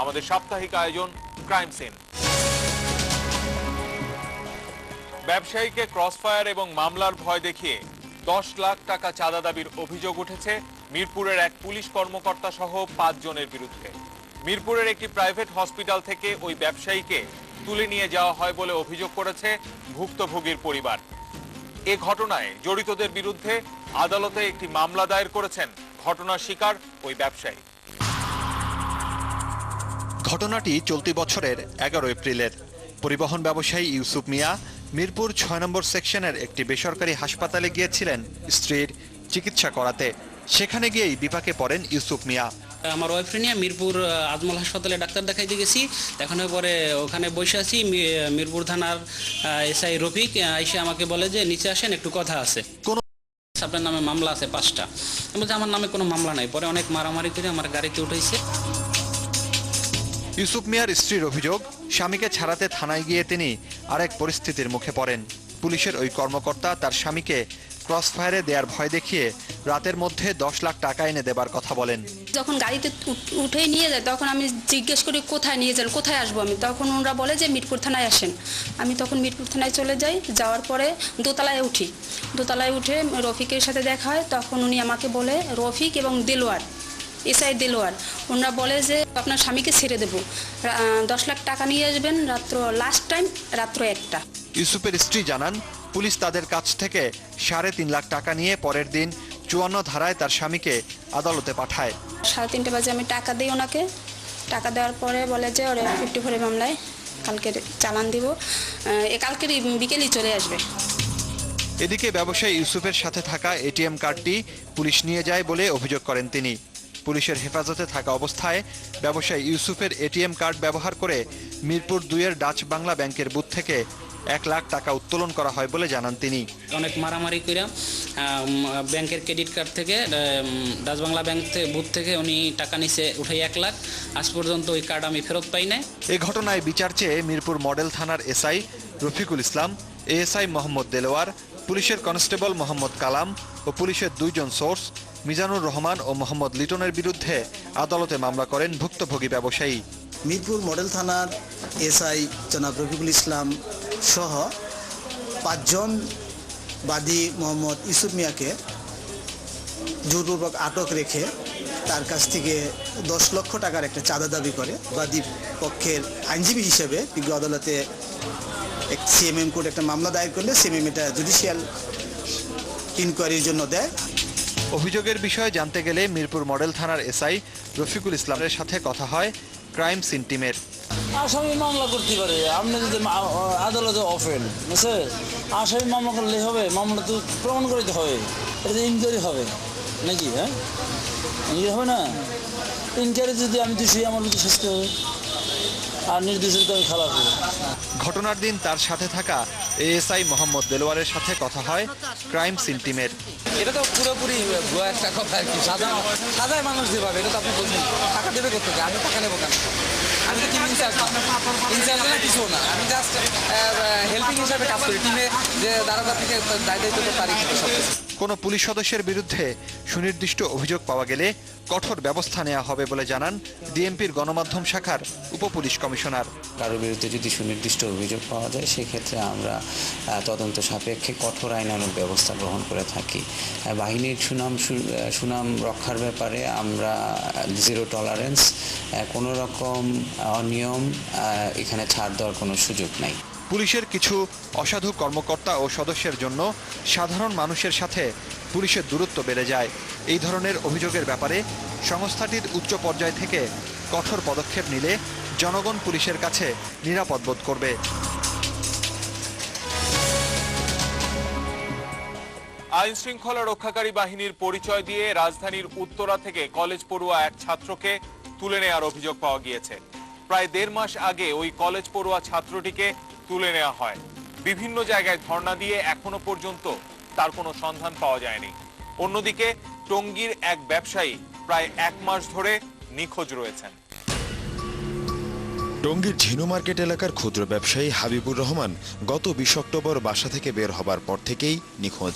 আমাদের সাপ্তাহিক আয়োজন ক্রাইম সিন। ব্যবসায়ীকে ক্রসফায়ার এবং মামলার ভয় দেখিয়ে 10 লাখ টাকা চাঁদা দাবির অভিযোগ উঠেছে মিরপুরের এক পুলিশ কর্মকর্তা সহ 5 জনের বিরুদ্ধে। মিরপুরের একটি প্রাইভেট হসপিটাল থেকে ওই ব্যবসায়ীকে তুলে নিয়ে যাওয়া হয় বলে অভিযোগ করেছে ভুক্তভোগীর পরিবার। এ ঘটনায় জড়িতদের বিরুদ্ধে আদালতে একটি মামলা দায়ের করেছেন ঘটনার শিকার ওই ব্যবসায়ী। ঘটনাটি চলতি বছরের 11 এপ্রিলের। পরিবহন ব্যবসায়ী ইউসুফ মিয়া মিরপুর 6 নম্বর সেকশনের একটি বেসরকারি হাসপাতালে গিয়েছিলেন স্ত্রীর চিকিৎসা করাতে। সেখানে গিয়েই বিপাকে পড়েন ইউসুফ মিয়া। আমার ওয়াইফ নিয়ে মিরপুর আজমল হাসপাতালে ডাক্তার দেখাইতে গেছি। দেখানোর পরে ওখানে বসে আছি, মিরপুর থানার এসআই রফিক এসে আমাকে বলে যে নিচে আসেন, একটু কথা আছে। আপনার নামে মামলা আছে 5টা। আমি বলছি আমার নামে কোনো মামলা নাই। পরে অনেক মারামারি করে আমার গাড়িতে উঠেছে। ইউসুফ মিয়ার স্ত্রীর অভিযোগ, স্বামীকে ছাড়াতে থানায় গিয়ে তিনি আরেক পরিস্থিতির মুখে পড়েন। পুলিশের ওই কর্মকর্তা তার স্বামীকে ক্রসফায়ারে দেওয়ার ভয় দেখিয়ে রাতের মধ্যে 10 লাখ টাকা এনে দেবার কথা বলেন। যখন গাড়িতে উঠে নিয়ে যায় তখন আমি জিজ্ঞেস করি কোথায় নিয়ে যান, কোথায় আসবো আমি। তখন ওরা বলে যে মিরপুর থানায় আসেন। আমি তখন মিরপুর থানায় চলে যাই। যাওয়ার পরে দোতলায় উঠি। দোতলায় উঠে রফিকের সাথে দেখা হয়। তখন উনি আমাকে বলে, রফিক এবং দেলোয়ার, এসআই দেলোয়ার, ওনারা বলে যে আপনার স্বামীকে ছেড়ে দেবো, 10 লাখ টাকা নিয়ে আসবেন লাস্ট টাইম রাত্র 1টা। ইউসুফের স্ত্রী জানান, পুলিশ তাদের কাছ থেকে 3.5 লাখ টাকা নিয়ে পরের দিন 54 ধারায় তার স্বামীকে আদালতে পাঠায়। 3:30 বাজে আমি টাকা দিই ওনাকে। টাকা দেওয়ার পরে বলে যে ওরা 54 মামলায় কালকে চালান দিব, কালকের বিকেলেই চলে আসবে। এদিকে ব্যবসায়ী ইউসুফের সাথে থাকা এটিএম কার্ডটি পুলিশ নিয়ে যায় বলে অভিযোগ করেন তিনি। পুলিশের হেফাজতে থাকা অবস্থায় ব্যবসায়ী ইউসুফের এটিএম কার্ড ব্যবহার করে মিরপুর 2-এর ডাচ বাংলা ব্যাংকের বুথ থেকে 1 লাখ টাকা উত্তোলন করা হয় বলে জানান তিনি। অনেক মারামারি করে ব্যাংকের ক্রেডিট কার্ড থেকে ডাচ বাংলা ব্যাংক বুথ থেকে উনি টাকা নিচে উঠে 1 লাখ। আজ পর্যন্ত ওই কার্ড আমি ফেরত পাই নাই। এই ঘটনায় বিচার চেয়ে মিরপুর মডেল থানার এসআই রফিকুল ইসলাম, এএসআই মোহাম্মদ দেলোয়ার, পুলিশের কনস্টেবল মোহাম্মদ কালাম ও পুলিশের 2 জন সোর্স মিজানুর রহমান ও মোহাম্মদ লিটনের বিরুদ্ধে আদালতে মামলা করেন ভুক্তভোগী ব্যবসায়ী। মিরপুর মডেল থানার এসআই জনাব রফিকুল ইসলাম সহ 5 জন বাদী মোহাম্মদ ইউসুফ মিয়াকে জোরপূর্বক আটক রেখে তার কাছ থেকে 10 লক্ষ টাকার একটা চাঁদা দাবি করে। বাদী পক্ষের আইনজীবী হিসেবে বিজ্ঞ আদালতে সিএমএম কোর্ট একটা মামলা দায়ের করলে সিএমএম এটা জুডিশিয়াল ইনকোয়ারির জন্য দেয়। অভিযোগের বিষয়ে জানতে গেলে মিরপুর মডেল থানার এসআই রফিকুল ইসলামের সাথে কথা হয় ক্রাইম সিন টিমের। আসামি মামলা করতে পারে, আপনি যদি আদালতে অফেন বুঝছে, আসামি মামলা করলে হবে, মামলা তো প্রমাণ করতে হবে, এটা ইনকোয়ারি হবে নাকি? হ্যাঁ, ইয়ে হবে না, ইনকোয়ারি যদি আমি দোষী আমার তো শাস্তি হবে, আর নির্দোষী তো আমি খালাস হবে। ঘটনার দিন তার সাথে থাকা এএসআই মোহাম্মদ দেলোয়ারের সাথে কথা হয় ক্রাইম সিন টিমের। এটা তো পুরোপুরি ভুয়া একটা কথা আর কি। সাধারণ মানুষ যেভাবে, এটা তো আপনি বলছেন টাকা দেবে করতে, আমি টাকা নেবো কেন? আমি তো টিম ইনচার্জ না, কিছু না, আমি জাস্ট হেল্পিং হিসাবে কাজ করি টিমে, যে দারোগা থেকে দায়িত্ব তো পারি। কোনো পুলিশ সদস্যের বিরুদ্ধে সুনির্দিষ্ট অভিযোগ পাওয়া গেলে কঠোর ব্যবস্থা নেওয়া হবে বলে জানান ডিএমপির গণমাধ্যম শাখার উপপুলিশ কমিশনার। কারোর বিরুদ্ধে যদি সুনির্দিষ্ট অভিযোগ পাওয়া যায় সেক্ষেত্রে আমরা তদন্ত সাপেক্ষে কঠোর আইনানুগ ব্যবস্থা গ্রহণ করে থাকি। বাহিনীর সুনাম রক্ষার ব্যাপারে আমরা জিরো টলারেন্স, কোনো রকম অনিয়ম এখানে ছাড় দেওয়ার কোনো সুযোগ নাই। পুলিশের কিছু অসাধু কর্মকর্তা ও সদস্যের জন্য সাধারণ মানুষের সাথে পুলিশের দূরত্ব বেড়ে যায়। এই ধরনের অভিযোগের ব্যাপারে সংস্থাটির উচ্চ পর্যায় থেকে কঠোর পদক্ষেপ নিলে জনগণ পুলিশের কাছে নিরাপদ বোধ করবে। আইন শৃঙ্খলা রক্ষাকারী বাহিনীর পরিচয় দিয়ে রাজধানীর উত্তরা থেকে কলেজ পড়ুয়া এক ছাত্রকে তুলে নেওয়ার অভিযোগ পাওয়া গিয়েছে। প্রায় 1.5 মাস আগে ওই কলেজ পড়ুয়া ছাত্রটিকে তুলে নেওয়া হয়। বিভিন্ন জায়গায় ধর্ণা দিয়ে এখনো পর্যন্ত তার কোনো সন্ধান পাওয়া যায়নি। অন্যদিকে টঙ্গীর এক ব্যবসায়ী প্রায় 1 মাস ধরে নিখোঁজ রয়েছেন। টঙ্গীর ঝিনু মার্কেট এলাকার ক্ষুদ্র ব্যবসায়ী হাবিবুর রহমান গত 20 অক্টোবর বাসা থেকে বের হবার পর থেকেই নিখোঁজ।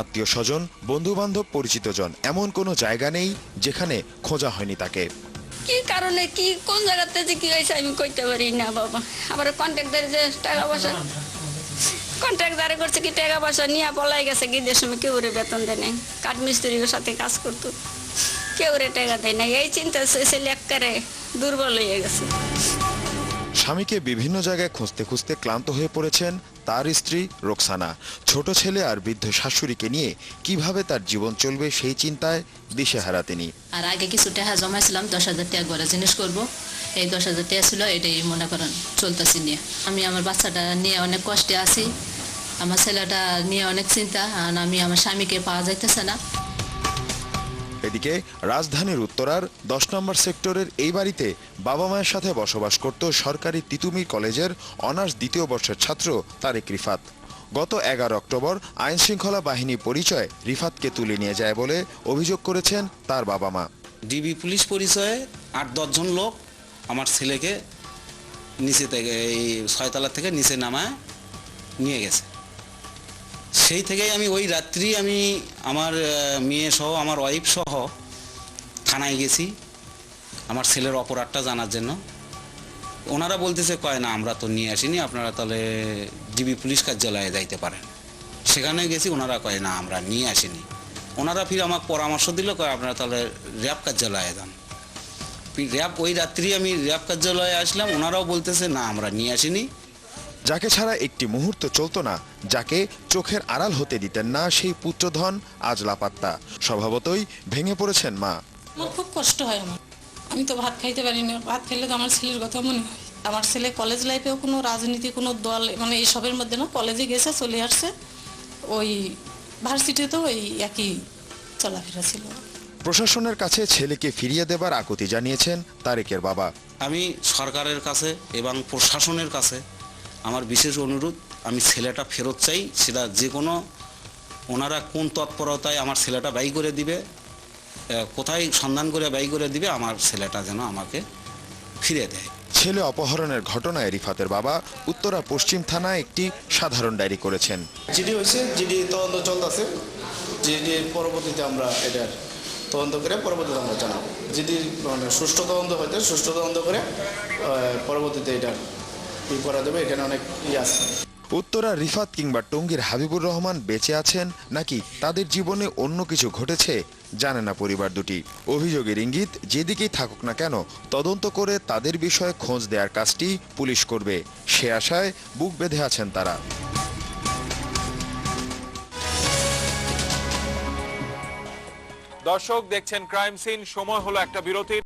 আত্মীয় স্বজন, বন্ধু বান্ধব, পরিচিতজন, এমন কোনো জায়গা নেই যেখানে খোঁজা হয়নি তাকে। কি কারণে কি কোন জায়গাতে যে কি হয়েছে আমি কইতে পারি না বাবা। আবার কন্ট্রাক্টর যে টাকা পয়সা কন্ট্রাক্টরে করছে কি টাকা পয়সা নিয়ে পলাই গেছে কি দেশের সময় কেউ বেতন দেয় নাই, কাঠ মিস্ত্রির সাথে কাজ করতো, কেউ টাকা দেয় না। এই চিন্তা ছেলে একেবারে দুর্বল হয়ে গেছে। স্বামীকে বিভিন্ন জায়গায় খুঁজতে খুঁজতে ক্লান্ত হয়ে পড়েছেন তার স্ত্রী রোকসানা। ছোট ছেলে আর বৃদ্ধ শাশুড়িকে নিয়ে কিভাবে তার জীবন চলবে সেই চিন্তায় দিশেহারা তিনি। আর আগে কিছু টাকা জমাইছিলাম, 10,000 টাকা করে জিনিস করব, এই 10,000 টাকা ছিল, এটাই মনে করেন চলতেছি নিয়ে। আমি আমার বাচ্চাটা নিয়ে অনেক কষ্টে আছি, আমার ছেলেটা নিয়ে অনেক চিন্তা, আর আমি আমার স্বামীকে পাওয়া যাইতেছে না। এদিকে রাজধানীর উত্তরার 10 নম্বর সেক্টরের এই বাড়িতে বাবা মায়ের সাথে বসবাস করত সরকারি তিতুমির কলেজের অনার্স দ্বিতীয় বর্ষের ছাত্র তারেক রিফাত। গত 11 অক্টোবর আইন শৃঙ্খলা বাহিনী পরিচয়ে রিফাতকে তুলে নিয়ে যায় বলে অভিযোগ করেছেন তার বাবা মা। ডিবি পুলিশ পরিচয়ে 8-10 জন লোক আমার ছেলেকে নিচে থেকে এই 6 তলা থেকে নিচে নামায় নিয়ে গেছে। সেই থেকেই আমি ওই রাত্রি আমি আমার মেয়ে সহ আমার ওয়াইফ সহ থানায় গেছি আমার ছেলের অপরাধটা জানার জন্য। ওনারা বলতেছে কয় না আমরা তো নিয়ে আসিনি, আপনারা তাহলে ডিবি পুলিশ কার্যালয়ে যাইতে পারেন। সেখানে গেছি, ওনারা কয় না আমরা নিয়ে আসিনি। ওনারা ফির আমাকে পরামর্শ দিল, কয় আপনারা তাহলে র্যাব কার্যালয়ে যান। র্যাব ওই রাত্রি আমি র্যাব কার্যালয়ে আসলাম, ওনারাও বলতেছে না আমরা নিয়ে আসিনি। যাকে ছাড়া একটি মুহূর্ত চলতো না, যাকে চোখের আড়াল হতে দিতেন না, সেই পুত্রধন আজ লাপাত্তা। স্বভাবতই ভেঙে পড়েছেন মা। আমার খুব কষ্ট হয়, আমি তো ভাত খাইতে পারি না, ভাত খেলে তো আমার ছেলের কথা মনে হয়। আমার ছেলে কলেজ লাইফেও কোনো রাজনীতি কোনো দল মানে এইসবের মধ্যে না, কলেজে গেছে চলে আসছে, ওই ভার্সিটিতেও ওই একই চলাফেরা ছিল। প্রশাসনের কাছে ছেলেকে ফিরিয়ে দেবার আকুতি জানিয়েছেন তারেকের বাবা। আমি সরকারের কাছে এবং প্রশাসনের কাছে আমার বিশেষ অনুরোধ, আমি ছেলেটা ফেরত চাই। সেটা যে কোনো ওনারা কোন তৎপরতায় আমার ছেলেটা ব্যয় করে দিবে, কোথায় সন্ধান করে ব্যয় করে দিবে, আমার ছেলেটা যেন আমাকে ফিরে দেয়। ছেলে অপহরণের ঘটনায় রিফাতের বাবা উত্তরা পশ্চিম থানায় একটি সাধারণ ডায়েরি করেছেন। জিডি হয়েছে, জিডি তদন্ত চলতেছে, জিডির পরবর্তীতে আমরা এটার তদন্ত করে পরবর্তীতে আমরা জানাবো। জিডি মানে সুষ্ঠু তদন্ত হইতে সুষ্ঠু তদন্ত করে পরবর্তীতে এটা ই করা যাবে। এখানে অনেক আছে। উত্তরা রিফাত কিংবা টঙ্গীর হাবিবুর রহমান বেঁচে আছেন নাকি তাদের জীবনে অন্য কিছু ঘটেছে জানে না পরিবার দুটি। অভিযোগের ইঙ্গিত যেদিকেই থাকুক না কেন, তদন্ত করে তাদের বিষয়ে খোঁজ দেওয়ার কাজটি পুলিশ করবে, সে আশায় বুক বেঁধে আছেন তারা। দর্শক দেখছেন ক্রাইম সিন, সময় হলো একটা বিরতির।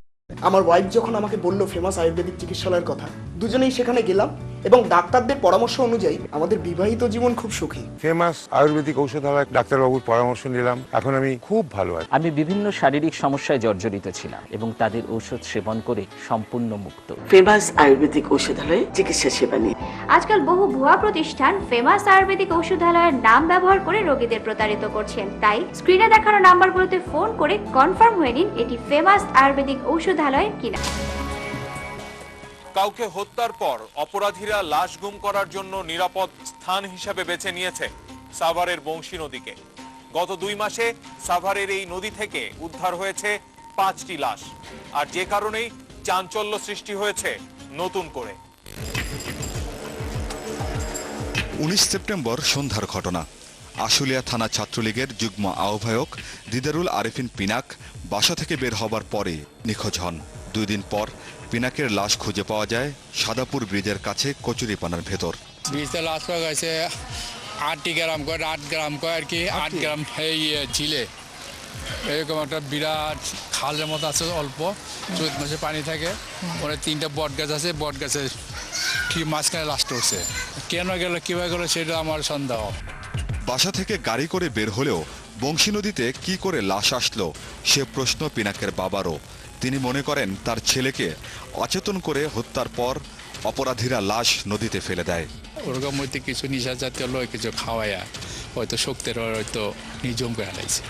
আমার ওয়াইফ যখন আমাকে বলল ফেমাস আয়ুর্বেদিক চিকিৎসালয়ের কথা, দুজনেই সেখানে গেলাম এবং ডাক্তারদের পরামর্শ অনুযায়ী আমাদের বিবাহিত জীবন খুব সুখী। ফেমাস আয়ুর্বেদিক ঔষধালয় ডাক্তারবাবুর পরামর্শ নিলাম, এখন আমি খুব ভালো আছি। আমি বিভিন্ন শারীরিক সমস্যায় জর্জরিত ছিলাম এবং তাদের ঔষধ সেবন করে সম্পূর্ণ মুক্ত। ফেমাস আয়ুর্বেদিক ঔষধালয়ে চিকিৎসা সেবা নিয়ে আজকাল বহু ভুয়া প্রতিষ্ঠান ফেমাস আয়ুর্বেদিক ঔষধালয়ের নাম ব্যবহার করে রোগীদের প্রতারিত করছেন। তাই স্ক্রিনে দেখানো নাম্বারগুলোতে ফোন করে কনফার্ম হয়ে নিন এটি ফেমাস আয়ুর্বেদিক ঔষধালয় কিনা। কাউকে হত্যার পর অপরাধীরা লাশ গুম করার জন্য নিরাপদ স্থান হিসেবে বেছে নিয়েছে সাভারের বংশী নদীকে। গত 2 মাসে সাভারের এই নদী থেকে উদ্ধার হয়েছে 5টি লাশ, আর যে কারণেই চাঞ্চল্য সৃষ্টি হয়েছে নতুন করে। 19 সেপ্টেম্বর সন্ধ্যার ঘটনা। আশুলিয়া থানা ছাত্রলীগের যুগ্ম আহ্বায়ক দিদারুল আরেফিন পিনাক বাসা থেকে বের হবার পরে নিখোঁজ হন। 2 দিন পর পিনাকের লাশ খুঁজে পাওয়া যায় সাদাপুর ব্রিজের কাছে কচুরিপানার ভেতর। ব্রিজে লাশ পাওয়া গেছে 8 গ্রাম করে, 8 গ্রাম করে আর কি, 8 গ্রাম এই ঝিলে। এরকম একটা বিরাট খালের মতো আছে, অল্প চৈত মাসে পানি থাকে, ওখানে 3টা বট গাছ আছে, বট গাছের ঠিক মাঝখানে লাশটা উঠছে। কেন গেল কিভাবে গেল সেটা আমার সন্দেহ। বাসা থেকে গাড়ি করে বের হলেও বংশী নদীতে কি করে লাশ আসলো সে প্রশ্ন পিনাকের বাবারও। তিনি মনে করেন তার ছেলেকে অচেতন করে হত্যার পর অপরাধীরা লাশ নদীতে ফেলে দেয়। ওরকম হয়তো কিছু নিশা জাতীয় লোক কিছু খাওয়াইয়া হয়তো শক্তির হয়তো নিজম করে হারাইছে,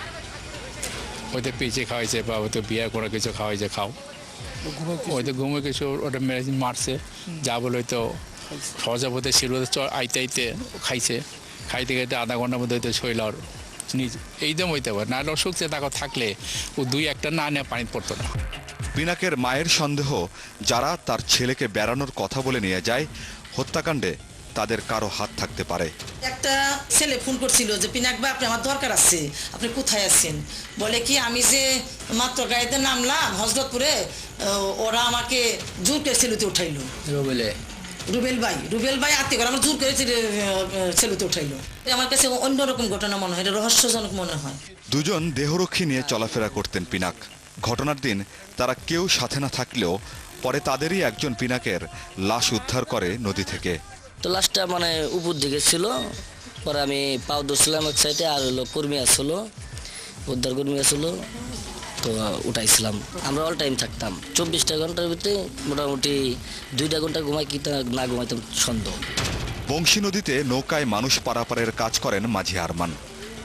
হয়তো পিচে খাওয়াইছে বা হয়তো বিয়ে করে কিছু খাওয়াইছে, খাও হয়তো ঘুমে কিছু ওটা মেডিসিন মারছে, যা বলে হয়তো সহজে বোধ শিরোধে আইতে আইতে খাইছে, খাইতে খাইতে আধা ঘন্টার মধ্যে হয়তো শৈলার নিজ এইদম হইতে পারে না। শক্তি তাকে থাকলে ও 2-1টা না নিয়ে পানি পড়তো না। পিনাকের মায়ের সন্দেহ, যারা তার ছেলেকে বেড়ানোর কথা বলে নিয়ে যায়, হত্যাকাণ্ডে তাদের কারো হাত থাকতে পারে। একটা ছেলে ফোন করছিল যে পিনাক ভাই আপনি আমার দরকার আছে, আপনি কোথায় আছেন? বলে কি আমি যে মাত্র গাড়িতে নামলাম হজরতপুরে, ওরা আমাকে জোর করে সেলুতে উঠাইলো। রুবেল ভাই আত্মীয় করে আমার জোর করে সেলুতে উঠাইলো। আমার কাছে অন্যরকম ঘটনা মনে হয়, এটা রহস্যজনক মনে হয়। দুজন দেহরক্ষী নিয়ে চলাফেরা করতেন পিনাক। ঘটনার দিন তারা কেউ সাথে না থাকলেও পরে তাদেরই একজন পিনাকের লাশ উদ্ধার করে নদী থেকে। তো লাশটা মানে উপর দিকে ছিল, পরে আমি পাও ধরছিলাম এক সাইডে, আর হলো কর্মী আসলো, উদ্ধার কর্মী আসলো, তো উঠাইছিলাম। আমরা অল টাইম থাকতাম 24টা ঘন্টার ভিতরে মোটামুটি 2টা ঘন্টা ঘুমাই, কি না ঘুমাইতাম সন্দেহ। বংশী নদীতে নৌকায় মানুষ পারাপারের কাজ করেন মাঝি আরমান।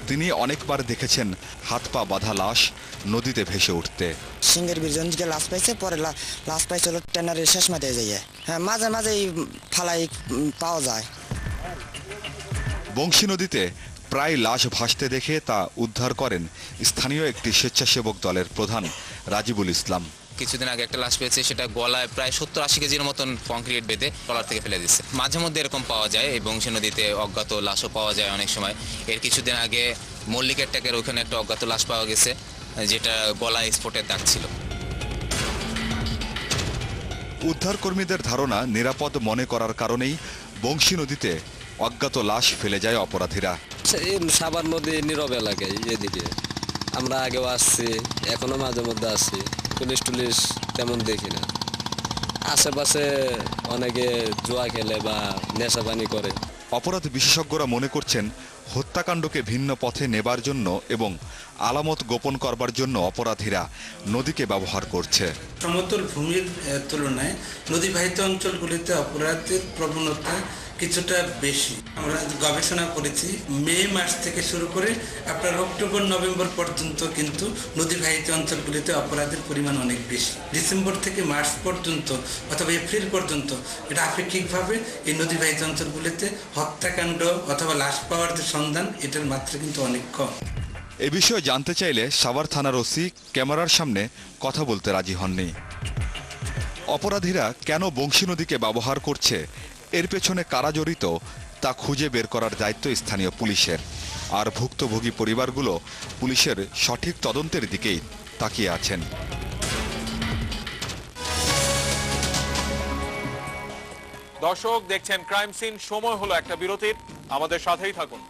তিনি অনেকবার দেখেছেন হাত পা বাঁধা লাশ নদীতে ভেসে উঠতে। সিংহের বীরজন দিকে লাশ পাইছে, পরে লাশ পাইছে হলো ট্যানারের শেষ মাথায় যাইয়ে। হ্যাঁ, মাঝে মাঝে ফালাই পাওয়া যায়। বংশী নদীতে প্রায় লাশ ভাসতে দেখে তা উদ্ধার করেন স্থানীয় একটি স্বেচ্ছাসেবক দলের প্রধান রাজিবুল ইসলাম। কিছুদিন আগে একটা লাশ পেয়েছে, সেটা গলায় প্রায় 70-80 কেজির মতন কংক্রিট বেঁধে ট্রলার থেকে ফেলে দিচ্ছে। মাঝে মধ্যে এরকম পাওয়া যায়, এই বংশী নদীতে অজ্ঞাত লাশও পাওয়া যায় অনেক সময়। এর কিছুদিন আগে মল্লিকের ট্যাকের ওখানে একটা অজ্ঞাত লাশ পাওয়া গেছে, যেটা গলায় স্পটের দাগ ছিল। উদ্ধার কর্মীদের ধারণা, নিরাপদ মনে করার কারণেই বংশী নদীতে অজ্ঞাত লাশ ফেলে যায় অপরাধীরা। সাবার নদী নীরব এলাকায়, এদিকে আমরা আগেও আসছি, এখনো মাঝে মধ্যে আসছি, পুলিশ টুলিশ তেমন দেখি না। আশেপাশে অনেকে জুয়া খেলে বা নেশাপানি করে। অপরাধ বিশেষজ্ঞরা মনে করছেন হত্যাকাণ্ডকে ভিন্ন পথে নেবার জন্য এবং আলামত গোপন করবার জন্য অপরাধীরা নদীকে ব্যবহার করছে। সমতল ভূমির তুলনায় নদীবাহিত অঞ্চলগুলিতে অপরাধের প্রবণতা কিছুটা বেশি। আমরা গবেষণা করেছি, মে মাস থেকে শুরু করে আপনার অক্টোবর নভেম্বর পর্যন্ত কিন্তু নদীবাহিত অঞ্চলগুলিতে অপরাধের পরিমাণ অনেক বেশি। ডিসেম্বর থেকে মার্চ পর্যন্ত অথবা এপ্রিল পর্যন্ত এটা আপেক্ষিকভাবে এই নদীবাহিত অঞ্চলগুলিতে হত্যাকাণ্ড অথবা লাশ পাওয়ার যে সন্ধান, এটার মাত্রা কিন্তু অনেক কম। এ বিষয়ে জানতে চাইলে সাভার থানার ওসি ক্যামেরার সামনে কথা বলতে রাজি হননি। অপরাধীরা কেন বংশী নদীকে ব্যবহার করছে, এর পেছনে কারা জড়িত তা খুঁজে বের করার দায়িত্ব স্থানীয় পুলিশের। আর ভুক্তভোগী পরিবারগুলো পুলিশের সঠিক তদন্তের দিকেই তাকিয়ে আছেন। দর্শক দেখছেন ক্রাইম সিন, সময় হলো একটা বিরতির, আমাদের সাথেই থাকুন।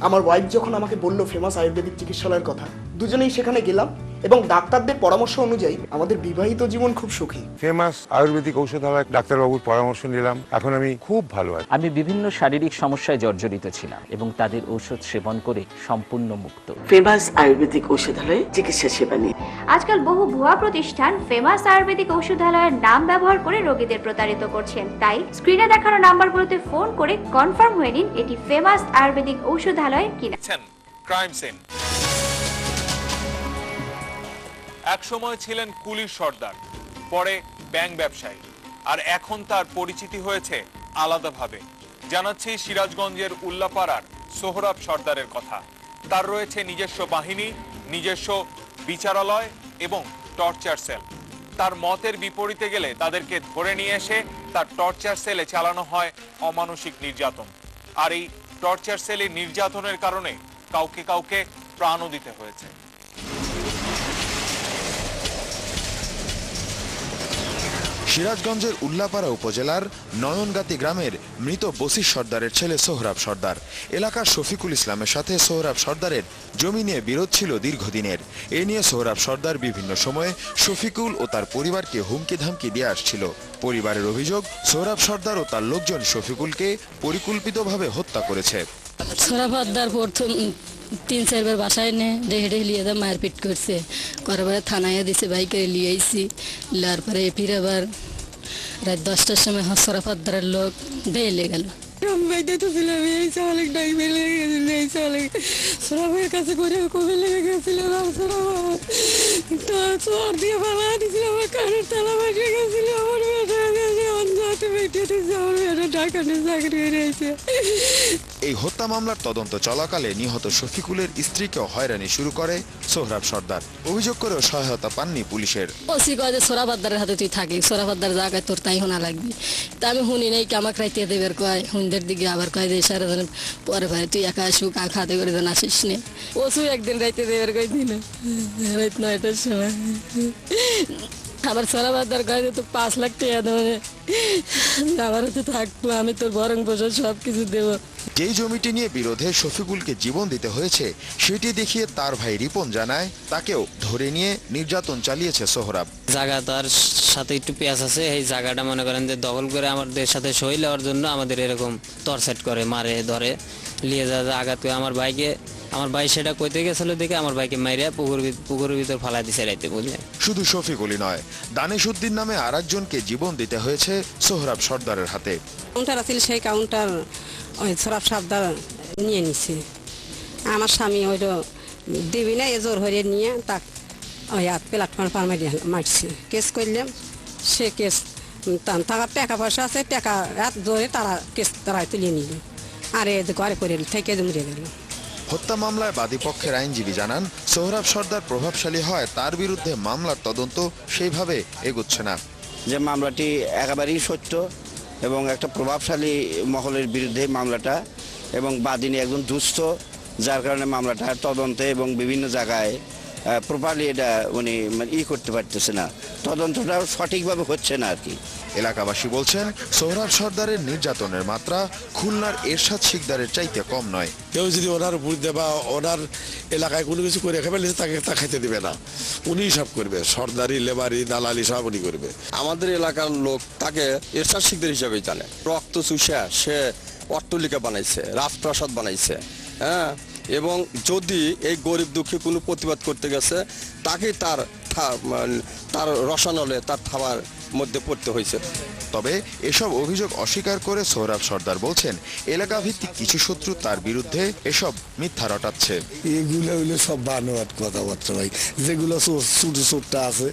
আমার ওয়াইফ যখন আমাকে বলল ফেমাস আয়ুর্বেদিক চিকিৎসালয়ের কথা, দুজনেই সেখানে গেলাম এবং ডাক্তারদের পরামর্শ অনুযায়ী আমাদের বিবাহিত জীবন খুব সুখী। ফেমাস আয়ুর্বেদিক ঔষধালয় ডাক্তারবাবুর পরামর্শ নিলাম, এখন আমি খুব ভালো আছি। আমি বিভিন্ন শারীরিক সমস্যায় জর্জরিত ছিলাম এবং তাদের ঔষধ সেবন করে সম্পূর্ণ মুক্ত। ফেমাস আয়ুর্বেদিক ঔষধালয়ে চিকিৎসা সেবা নিয়ে আজকাল বহু ভুয়া প্রতিষ্ঠান ফেমাস আয়ুর্বেদিক ঔষধালয়ের নাম ব্যবহার করে রোগীদের প্রতারিত করছেন। তাই স্ক্রিনে দেখানো নাম্বারগুলোতে ফোন করে কনফার্ম হয়ে নিন এটি ফেমাস আয়ুর্বেদিক ঔষধালয় কিনা। Crime scene. একসময় ছিলেন কুলির সর্দার, পরে ব্যাংক ব্যবসায়ী, আর এখন তার পরিচিতি হয়েছে আলাদাভাবে। জানাচ্ছি সিরাজগঞ্জের উল্লাপাড়ার সোহরাব সর্দারের কথা। তার রয়েছে নিজস্ব বাহিনী, নিজস্ব বিচারালয় এবং টর্চার সেল। তার মতের বিপরীতে গেলে তাদেরকে ধরে নিয়ে এসে তার টর্চার সেলে চালানো হয় অমানসিক নির্যাতন। আর এই টর্চার সেলে নির্যাতনের কারণে কাউকে কাউকে প্রাণও দিতে হয়েছে। সিরাজগঞ্জের উল্লাপাড়া উপজেলার নয়নগাতি গ্রামের মৃত বসির সর্দারের ছেলে সোহরাব সর্দার। এলাকার শফিকুল ইসলামের সাথে সোহরাব সর্দারের জমি নিয়ে বিরোধ ছিল দীর্ঘদিনের। এ নিয়ে সোহরাব সর্দার বিভিন্ন সময়ে শফিকুল ও তার পরিবারকে হুমকি ধামকি দিয়ে আসছিল। পরিবারের অভিযোগ, সোহরাব সর্দার ও তার লোকজন শফিকুলকে পরিকল্পিতভাবে হত্যা করেছে। সোহরাব সর্দার প্রথম 3-4 বার বাসায় নে রেখে লিয়ে মারপিট করছে, করে থানায় দিছে, বাইকে লিয়ে আইসি। লার পরে ফির আবার রাত 10টার সময় সোহরাব সর্দারের লোক বেলে গেল। সোহরাবের কাছে করে কবে লেগে গেছিল, চোর দিয়ে পালা দিছিল, আমার কানের তালা বেঁচে গেছিল, আমার বেটা বেটে দিচ্ছে, আমার বেটা ঢাকা নিয়ে চাকরি হয়েছে। এই হত্যা মামলার তদন্ত চলাকালে নিহত শফিকুলের স্ত্রীকেও হয়রানি শুরু করে সোহরাব সর্দার। অভিযোগ করেও সহায়তা পাননি পুলিশের। ওসি কয় যে সোরাবাদ্দারের হাতে তুই থাকি, সোরাবাদ্দার জায়গায় তোর তাই শোনা লাগবি। তা আমি শুনি নেই আমাকে রাইতে দেবের কয়, হুনদের দিকে আবার কয় যে সারা দিন পরে ভাই তুই একা আসুক খাতে করে যেন আসিস নে। ওসু একদিন রাইতে দেবের কয় দিন রাত 9টার সময় আমার সোরাবাদ্দার কয় যে তো 5 লাখ টাকা দেবো, আমার হাতে থাকবো, আমি তোর বরং বসে সব কিছু দেবো। যেই জমিটি নিয়ে বিরোধে শফিকুলকে জীবন দিতে হয়েছে সেটি দেখিয়ে তার ভাই রিপন জানায় তাকেও ধরে নিয়ে নির্যাতন চালিয়েছে সোহরাব। জায়গা তার সাথে একটু পেঁয়াজ আছে, এই জায়গাটা মনে করেন যে দখল করে আমাদের সাথে সই নেওয়ার জন্য আমাদের এরকম টর্চার করে, মারে ধরে নিয়ে যা আঘাত করে আমার ভাইকে। আমার ভাই সেটা কইতে গেছিল দেখে আমার ভাইকে মাইরে পুকুরের ভিতর ফালাই দিছে রাইতে, বুঝলেন। শুধু শফিকুলই নয়, দানেশউদ্দিন নামে আরেকজনকে জীবন দিতে হয়েছে সোহরাব সর্দারের হাতে। কাউন্টার আছে সেই কাউন্টার ওই সোহরাব সর্দার নিয়ে নিছে। আমার স্বামী ওইটা দিবি না এজোর হয়ে নিয়ে তাক ওই প্ল্যাটফর্ম পার মারছে। কেস করলাম, সে কেস তার টাকা পয়সা আছে, টাকা রাত ধরে তারা কেস তারাই তুলিয়ে নিল, আর এ ঘরে করে থেকে মরে গেল। হত্যা মামলায় বাদীপক্ষের আইনজীবী জানান সোহরাব সর্দার প্রভাবশালী হয় তার বিরুদ্ধে মামলার তদন্ত সেইভাবে এগোচ্ছে না। যে মামলাটি একেবারেই সত্য এবং একটা প্রভাবশালী মহলের বিরুদ্ধে মামলাটা, এবং বাদীনি একজন দুস্থ, যার কারণে মামলাটা তদন্তে এবং বিভিন্ন জায়গায় প্রপারলি এটা উনি করতে পারতেছে না, তদন্তটাও সঠিকভাবে হচ্ছে না আর কি। এলাকাবাসী বলছেন সোহরাব সর্দারের নির্যাতনের মাত্রা খুলনার এরশাদ শিকদারের চাইতে কম নয়। কেউ যদি ওনার উপর বা ওনার এলাকায় কোনো কিছু করে ফেলে তাকে তা খেতে দেবে না, উনিই সব করবে, সর্দারি লেবারি দালালি সব উনি করবে। আমাদের এলাকার লোক তাকে এরশাদ শিকদার হিসাবেই জানে। রক্ত চুষা সে অট্টালিকা বানাইছে, রাজপ্রাসাদ বানাইছে, হ্যাঁ, এবং যদি এই গরিব দুঃখী কোনো প্রতিবাদ করতে গেছে তাকে তার রসানলে তার থাবার মধ্যে পড়তে হয়েছে। তবে এসব অভিযোগ অস্বীকার করে সোহরাব সর্দার বলছেন এলাকা ভিত্তিক কিছু শত্রু তার বিরুদ্ধে এসব মিথ্যা রটাচ্ছে। এগুলো হইলে সব বানোয়াট কথাবার্তা ভাই, যেগুলো ছোট ছোটটা আছে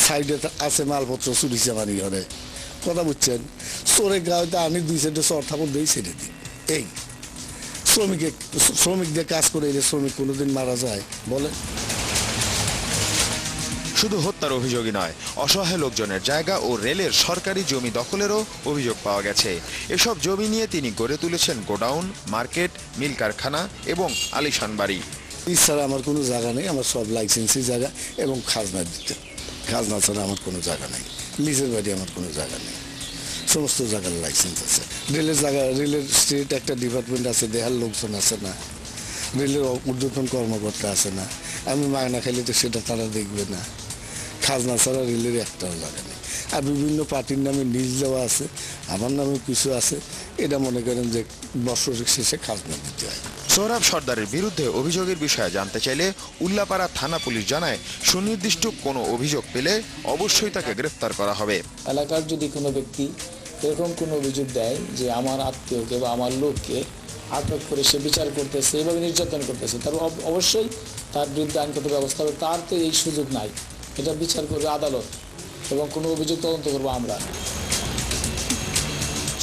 সাইডে আছে মালপত্র চুরি চামারি ঘরে কথা বুঝছেন। চোরের গাঁতে আমি 2 চর থাপড় দিয়ে ছেড়ে দিই। এই শ্রমিকদের কাজ করে এলে শ্রমিক কোনোদিন মারা যায় বলে? শুধু হত্যার অভিযোগই নয়, অসহায় লোকজনের জায়গা ও রেলের সরকারি জমি দখলেরও অভিযোগ পাওয়া গেছে। এসব জমি নিয়ে তিনি গড়ে তুলেছেন গোডাউন, মার্কেট, মিল কারখানা এবং আলিশান বাড়ি। এছাড়া আমার কোনো জায়গা নেই, আমার সব লাইসেন্সি জায়গা এবং খাজনা দিতে, খাজনা ছাড়া আমার কোনো জায়গা নেই। লিজের বাড়ি আমার কোনো জায়গা নেই, সমস্ত জায়গার লাইসেন্স আছে। রেলের জায়গা, রেলের স্টেট একটা ডিপার্টমেন্ট আছে, দেহার লোকজন আছে না, রেলের ঊর্ধ্বতন কর্মকর্তা আছে না। আমি মায়না খাইলে তো সেটা তারা দেখবে না। খাজনা ছাড়া রেলের একটাও লাগে নেই। আর বিভিন্ন পার্টির নামে নিজ দেওয়া আছে, আমার নামে কিছু আছে, এটা মনে করেন যে বৎসরিক শেষে খাজনা দিতে হয়। সোহরাব সর্দারের বিরুদ্ধে অভিযোগের বিষয়ে জানতে চাইলে উল্লাপাড়া থানা পুলিশ জানায় সুনির্দিষ্ট কোনো অভিযোগ পেলে অবশ্যই তাকে গ্রেফতার করা হবে। এলাকার যদি কোনো ব্যক্তি এরকম কোনো অভিযোগ দেয় যে আমার আত্মীয়কে বা আমার লোককে আটক করে সে বিচার করতেছে, এভাবে নির্যাতন করতেছে, তারপর অবশ্যই তার বিরুদ্ধে আইনগত ব্যবস্থা হবে। তার তো এই সুযোগ নাই, এটা বিচার করবে আদালত এবং কোনো অভিযোগ তদন্ত করবো আমরা।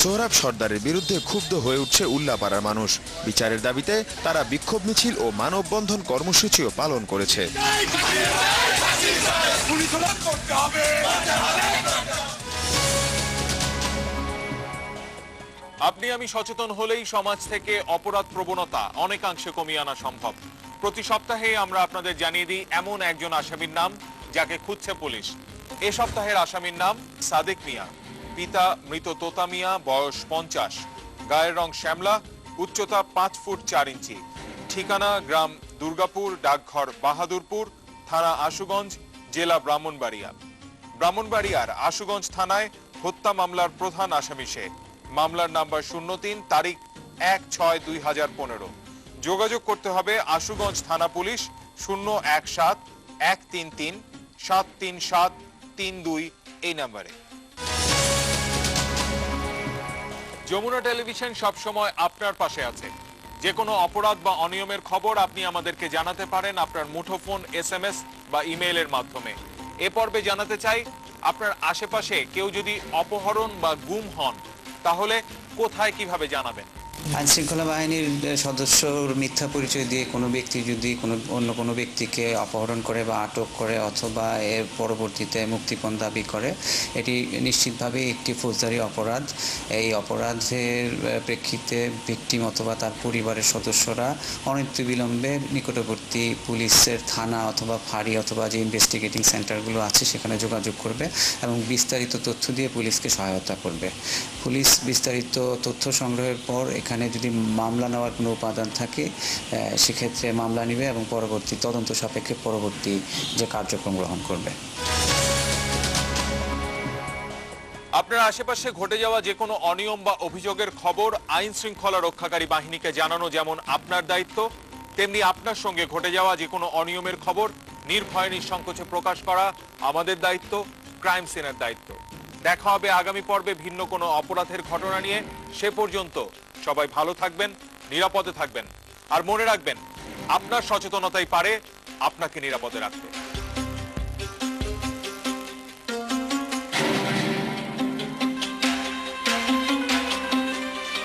সোহরাব সর্দারের বিরুদ্ধে ক্ষুব্ধ হয়ে উঠছে উল্লাপাড়ার মানুষ। বিচারের দাবিতে তারা বিক্ষোভ মিছিল ও মানববন্ধন কর্মসূচিও পালন করেছে। আপনি আমি সচেতন হলেই সমাজ থেকে অপরাধ প্রবণতা অনেকাংশে কমিয়ে আনা সম্ভব। প্রতি সপ্তাহে আমরা আপনাদের জানিয়ে দিই এমন একজন আসামির নাম যাকে খুঁজছে পুলিশ। এ সপ্তাহের আসামির নাম সাদেক মিয়া। পিতা মৃত তোতা মিয়া, বয়স 50, গায়ের রং শ্যামলা, উচ্চতা 5 ফুট 4 ইঞ্চি। ঠিকানা গ্রাম দুর্গাপুর, ডাকঘর বাহাদুরপুর, থানা আশুগঞ্জ, জেলা ব্রাহ্মণবাড়িয়া। ব্রাহ্মণবাড়িয়ার আশুগঞ্জ থানায় হত্যা মামলার প্রধান আসামি সে। মামলার নাম্বার 03, তারিখ 1/6/2015। যোগাযোগ করতে হবে আশুগঞ্জ থানা পুলিশ 017-133-73732 এই নাম্বারে। যমুনা টেলিভিশন সবসময় আপনার পাশে আছে। যে কোনো অপরাধ বা অনিয়মের খবর আপনি আমাদেরকে জানাতে পারেন আপনার মুঠোফোন, SMS বা ইমেইলের মাধ্যমে। এ পর্বে জানাতে চাই, আপনার আশেপাশে কেউ যদি অপহরণ বা গুম হন তাহলে কোথায় কিভাবে জানাবেন? আইন শৃঙ্খলা বাহিনীর সদস্যর মিথ্যা পরিচয় দিয়ে কোনো ব্যক্তি যদি অন্য কোনো ব্যক্তিকে অপহরণ করে বা আটক করে অথবা এর পরবর্তীতে মুক্তিপণ দাবি করে, এটি নিশ্চিতভাবে একটি ফৌজদারি অপরাধ। এই অপরাধের প্রেক্ষিতে ভিকটিম অথবা তার পরিবারের সদস্যরা অনতিবিলম্বে নিকটবর্তী পুলিশের থানা অথবা ফাঁড়ি অথবা যে ইনভেস্টিগেটিং সেন্টারগুলো আছে সেখানে যোগাযোগ করবে এবং বিস্তারিত তথ্য দিয়ে পুলিশকে সহায়তা করবে। পুলিশ বিস্তারিত তথ্য সংগ্রহের পর এখানে যদি মামলা নেওয়ার কোনো উপাদান থাকে সেক্ষেত্রে মামলা নেবে এবং পরবর্তী তদন্ত সাপেক্ষে পরবর্তী যে কার্যক্রম গ্রহণ করবে। আপনার আশেপাশে ঘটে যাওয়া যে কোনো অনিয়ম বা অভিযোগের খবর আইন শৃঙ্খলা রক্ষাকারী বাহিনীকে জানানো যেমন আপনার দায়িত্ব, তেমনি আপনার সঙ্গে ঘটে যাওয়া যে কোনো অনিয়মের খবর নির্ভয়ে নিঃসংকোচে প্রকাশ করা আমাদের দায়িত্ব, ক্রাইম সিনের দায়িত্ব। দেখা হবে আগামী পর্বে ভিন্ন কোনো অপরাধের ঘটনা নিয়ে। সে পর্যন্ত সবাই ভালো থাকবেন, নিরাপদে থাকবেন, আর মনে রাখবেন আপনার সচেতনতাই পারে আপনাকে নিরাপদে রাখতে।